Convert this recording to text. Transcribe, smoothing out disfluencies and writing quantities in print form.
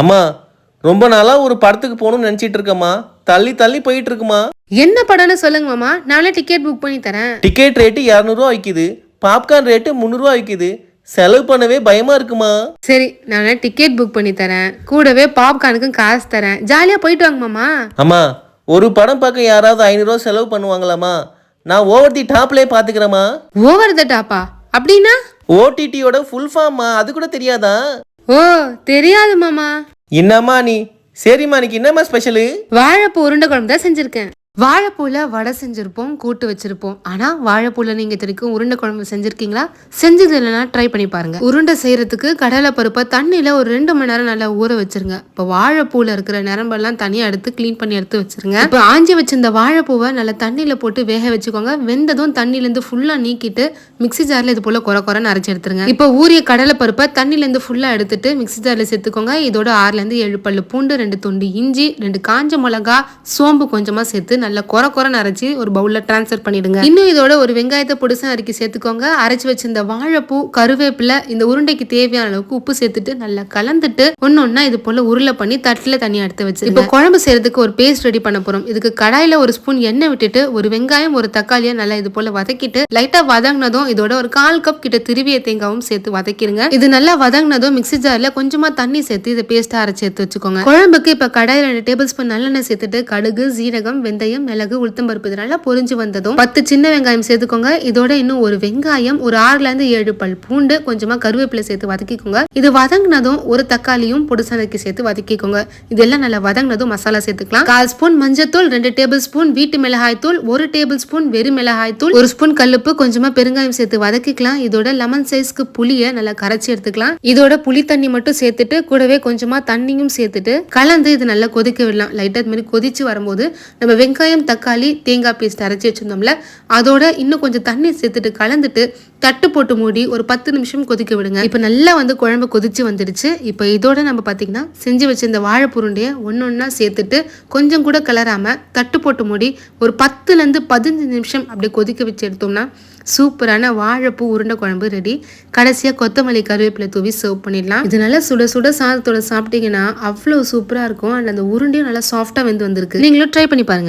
அம்மா, ரொம்ப நாளா ஒரு படத்துக்கு போகணும்னு நினைச்சிட்டு இருக்கேம்மா. தள்ளி தள்ளி போயிட்டு இருக்குமா. என்ன படம்னு சொல்லுங்க மாமா, நானே டிக்கெட் புக் பண்ணி தரேன். டிக்கெட் ரேட்டு 200 விக்குது, பாப்கார்ன் ரேட்டு 300 விக்குது. செலவு பண்ணவே பயமா இருக்குமா. சரி, நானே டிக்கெட் புக் பண்ணி தரேன், கூடவே பாப்கார்னுக்கும் காசு தரேன். ஜாலியா போயிட்டு வாங்க மாமா. அம்மா, ஒரு படம் பார்க்க யாராவது 500 செலவு பண்ணுவாங்களாம்மா? நான் ஓவர் தி டாப்லேயே பார்த்துக்கிறேம்மா. ஓவர் த டாப்பா அப்படின்னா? ஓடிடியோட ஃபுல் ஃபார்ம்மா, அது கூட தெரியாதா? ஓ, தெரியாது மாமா. என்னம்மா நீ? சரிம்மா, இன்னைக்கு என்னம்மா ஸ்பெஷலு? வாழைப்பூ உருண்டை குழம்பு தான் செஞ்சிருக்கேன். வாழைப்பூல வடை செஞ்சிருப்போம், கூட்டு வச்சிருப்போம். ஆனா வாழைப்பூல நீங்க தெரிக்கும் உருண்டை குழம்பு செஞ்சிருக்கீங்களா? செஞ்சது இல்லைன்னா ட்ரை பண்ணி பாருங்க. உருண்டை செய்யறதுக்கு கடலை பருப்பை தண்ணியில ஒரு 2 மணி நேரம் நல்லா ஊற வச்சிருங்க. இப்போ வாழைப்பூல இருக்கிற நரம்பெல்லாம் தனியா எடுத்து கிளீன் பண்ணி எடுத்து வச்சிருங்க. இப்போ ஆஞ்சி வச்சிருந்த வாழைப்பூவை நல்லா தண்ணியில போட்டு வேக வச்சுக்கோங்க. வெந்ததும் தண்ணியில இருந்து ஃபுல்லா நீக்கிட்டு மிக்சி ஜார்ல இது போல குறை அரைச்சு எடுத்துருங்க. இப்போ ஊறிய கடலை பருப்பை தண்ணியில இருந்து ஃபுல்லா எடுத்துட்டு மிக்சி ஜார்ல சேர்த்துக்கோங்க. இதோட 6ல இருந்து 7 பல்லு பூண்டு, 2 துண்டு இஞ்சி, 2 காஞ்ச மிளகா, சோம்பு கொஞ்சமா சேர்த்து நல்லா குறை அரைச்சி ஒரு பவுல்ல டிரான்ஸ்ஃபர் பண்ணிடுங்க. இன்னும் இதோட ஒரு வெங்காயத்தை பொடிசா அரைக்கி சேர்த்துக்கோங்க. அரைச்சு வச்சிருந்த வாழைப்பூ, கருவேப்பிலை, இந்த உருண்டைக்கு தேவையான அளவுக்கு உப்பு சேர்த்துட்டு நல்லா கலந்துட்டு ஒன்னொன்னா இது போல உருளை பண்ணி தட்டுல தனியா எடுத்து வச்சு இப்போ குழம்பு செய்யறதுக்கு ஒரு பேஸ்ட் ரெடி பண்ண போறோம். இதுக்கு கடாயில ஒரு ஸ்பூன் எண்ணெய் விட்டுட்டு ஒரு வெங்காயம், ஒரு தக்காளியை நல்லா இது போல வதக்கிட்டு லைட்டா வதங்கினதும் இதோட ஒரு 1/4 கப் கிட்ட திருவிய தேங்காவும் சேர்த்து வதக்கிடுங்க. இது நல்லா வதங்கினதும் மிக்சி ஜார்ல கொஞ்சமா தண்ணி சேர்த்து இதை பேஸ்டா அரைச்சு எடுத்து வச்சுக்கோங்க. குழம்புக்கு இப்ப கடாயில 2 டேபிள் ஸ்பூன் நல்லெண்ணெய் சேர்த்துட்டு கடுகு, சீரகம், வெந்தயம், மிளகு, உளுத்தம்பருப்பு இது நல்லா பொரிஞ்சு வந்ததும் 10 சின்ன வெங்காயம் சேர்த்துக்கோங்க. இதோட இன்னும் ஒரு வெங்காயம், ஒரு 6ல இருந்து 7 பல் பூண்டு, கொஞ்சமா கருவேப்பிலை சேர்த்து வதக்கிக்கோங்க. இது வதங்கினதும் ஒரு தக்காளியும் பொடிசனக்கி சேர்த்து வதக்கிக்கோங்க. இதெல்லாம் நல்லா வதங்கினதும் மசாலா சேர்த்துக்கலாம். 1/4 ஸ்பூன் மஞ்சத்தூள், 2 டேபிள் ஸ்பூன் வீட்டு மிளகாய் தூள், 1 டேபிள் ஸ்பூன் வெறும் மிளகாய் தூள், 1 ஸ்பூன் கல்லுப்பு, கொஞ்சமா பெருங்காயம் சேர்த்து வதக்கிக்கலாம். இதோட லெமன் சைஸ்க்கு புளியை நல்லா கரைச்சி எடுத்துக்கலாம். இதோட புளி தண்ணி மட்டும் சேர்த்துட்டு கூடவே கொஞ்சமா தண்ணியும் சேர்த்துட்டு கலந்து இது நல்லா கொதிக்க விடலாம். லைட்டா இது மாதிரி கொதிச்சு வரும்போது நம்ம வெங்காயம், தக்காளி, தேங்காய் பேஸ்ட் அரைச்சி வச்சிருந்தோம்ல, அதோட இன்னும் கொஞ்சம் தண்ணி சேர்த்துட்டு கலந்துட்டு தட்டு போட்டு மூடி ஒரு 10 நிமிஷம் கொதிக்க விடுங்க. இப்போ நல்லா குழம்பு கொதிச்சு வந்துடுச்சு. இப்போ இதோட நம்ம பார்த்தீங்கன்னா செஞ்சு வச்சிருந்த வாழைப்பூருண்டைய ஒன்னொன்னா சேர்த்துட்டு கொஞ்சம் கூட கலராம தட்டு போட்டு மூடி ஒரு 10ல இருந்து 15 நிமிஷம் அப்படியே கொதிக்க வச்சு எடுத்தோம்னா சூப்பரான வாழைப்பூ உருண்டை குழம்பு ரெடி. கடைசியா கொத்தமல்லி, கருவேப்பிலை தூவி சர்வ் பண்ணிடலாம். இது நல்லா சுட சுட சாதத்தோட சாப்பிட்டீங்கன்னா அவ்வளவு சூப்பரா இருக்கும். அண்ட் அந்த உருண்டையும் நல்லா சாஃப்டா வெந்து வந்திருக்கு. நீங்களும் ட்ரை பண்ணி பாருங்க.